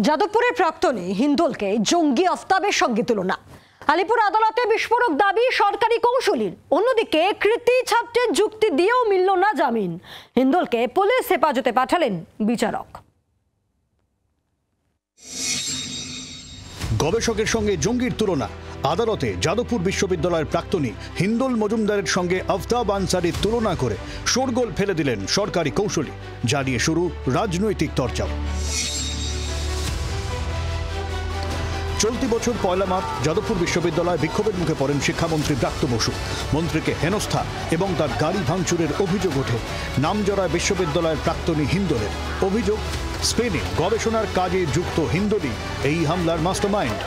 যাদবপুরের প্রাক্তনী হিন্দোলকে জঙ্গি আফতাবের সঙ্গে তুলনা। আলিপুর আদালতে বিস্ফোরক দাবি সরকারি কৌঁসুলির। অন্যদিকে কৃতি ছাত্রের যুক্তি দিয়েও মিলল না জামিন। হিন্দোলকে পুলিশ হেফাজতে পাঠালেন বিচারক। গবেষকের সঙ্গে জঙ্গির তুলনা। আদালতে যাদবপুর বিশ্ববিদ্যালয়ের প্রাক্তনী হিন্দোল মজুমদারের সঙ্গে আফতাব আনসারির তুলনা করে শোরগোল ফেলে দিলেন সরকারি কৌঁসুলি, যা নিয়ে শুরু রাজনৈতিক চর্চাও। চলতি বছর 1 মার্চ যাদবপুর বিশ্ববিদ্যালয়ে বিক্ষোভের মুখে পড়েন শিক্ষামন্ত্রী ব্রাত্য বসু। মন্ত্রীকে হেনস্থা এবং তার গাড়ি ভাঙচুরের অভিযোগ ওঠে নামজড়া বিশ্ববিদ্যালয়ের প্রাক্তনী হিন্দোলের। অভিযোগ, স্পেনে গবেষণার কাজে যুক্ত হিন্দোলই এই হামলার মাস্টারমাইন্ড।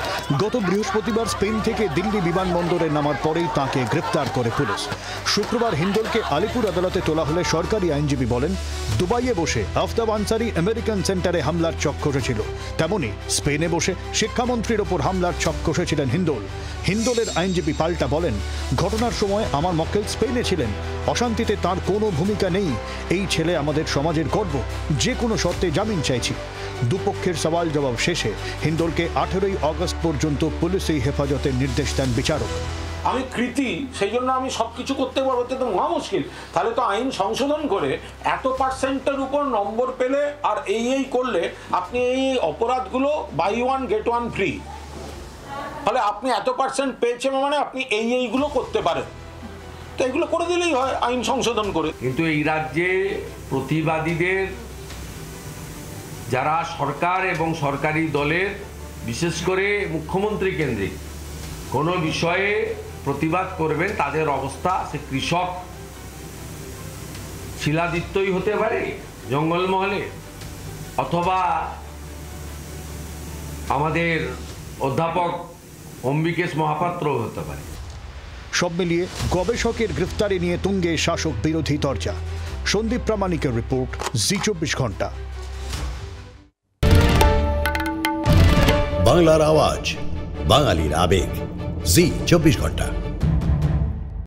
গত বৃহস্পতিবার স্পেন থেকে দিল্লি বিমানবন্দরে নামার পরেই তাঁকে গ্রেপ্তার করে পুলিশ। শুক্রবার হিন্দোলকে আলিপুর আদালতে তোলা হলে সরকারি আইনজীবী বলেন, দুবাইয়ে বসে আফতাব আনসারি আমেরিকান সেন্টারে হামলার ছক কষেছিল, তেমনি স্পেনে বসে শিক্ষামন্ত্রীর ওপর হামলার ছক কষেছিলেন হিন্দোল। হিন্দোলের আইনজীবী পাল্টা বলেন, ঘটনার সময় আমার মক্কেল স্পেনে ছিলেন, অশান্তিতে তার কোনো ভূমিকা নেই। এই ছেলে আমাদের সমাজের গর্ব, যে কোনো শর্তে জামিন চাইছি। দুপক্ষের সওয়াল জবাব শেষে হিন্দোলকে 18 আগস্ট পর্যন্ত পুলিশি হেফাজতের নির্দেশ দেন বিচারক। আমি কৃতি, সেই জন্য আমি সবকিছু করতে পারবো, তো মহা মুশকিল। তাহলে তো আইন সংশোধন করে এত পার্সেন্টের উপর নম্বর পেলে আর এই করলে আপনি এই অপরাধগুলো বাই 1 get 1 ফ্রি। তাহলে আপনি এত পার্সেন্ট পেয়েছেন মানে আপনি এইগুলো করতে পারেন, তো এগুলো করে দিলেই হয় আইন সংশোধন করে। কিন্তু এই রাজ্যে প্রতিবাদীদের, যারা সরকার এবং সরকারি দলের, বিশেষ করে মুখ্যমন্ত্রী কেন্দ্রিক কোনো বিষয়ে প্রতিবাদ করবেন, তাদের অবস্থা, সে কৃষক শিলাদিত্যই হতে পারে জঙ্গলমহলে, অথবা আমাদের অধ্যাপক অম্বিকেশ মহাপাত্রও হতে পারে। সব মিলিয়ে গবেষকের গ্রেফতারি নিয়ে তুঙ্গে শাসক বিরোধী চর্চা। সন্দীপ প্রামাণিকের রিপোর্ট, জি 24 ঘন্টা। বাংলার আওয়াজ, বাঙালির আবেগ, জি 24 ঘন্টা।